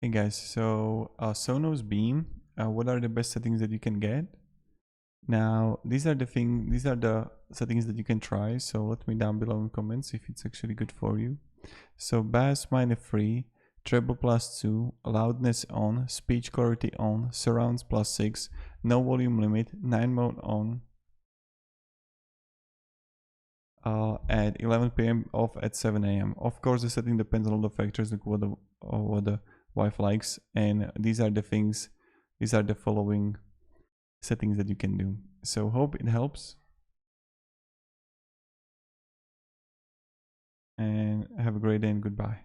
Hey guys, so Sonos Beam, what are the best settings that you can get? Now, these are the settings that you can try. So let me down below in comments if it's actually good for you. So bass minor free, treble +2, loudness on, speech clarity on, surrounds +6, no volume limit, 9 mode on, at 11 p.m. off at 7 a.m. Of course, the setting depends on all the factors like what the wife likes, and these are the following settings that you can do. So hope it helps, and have a great day and goodbye.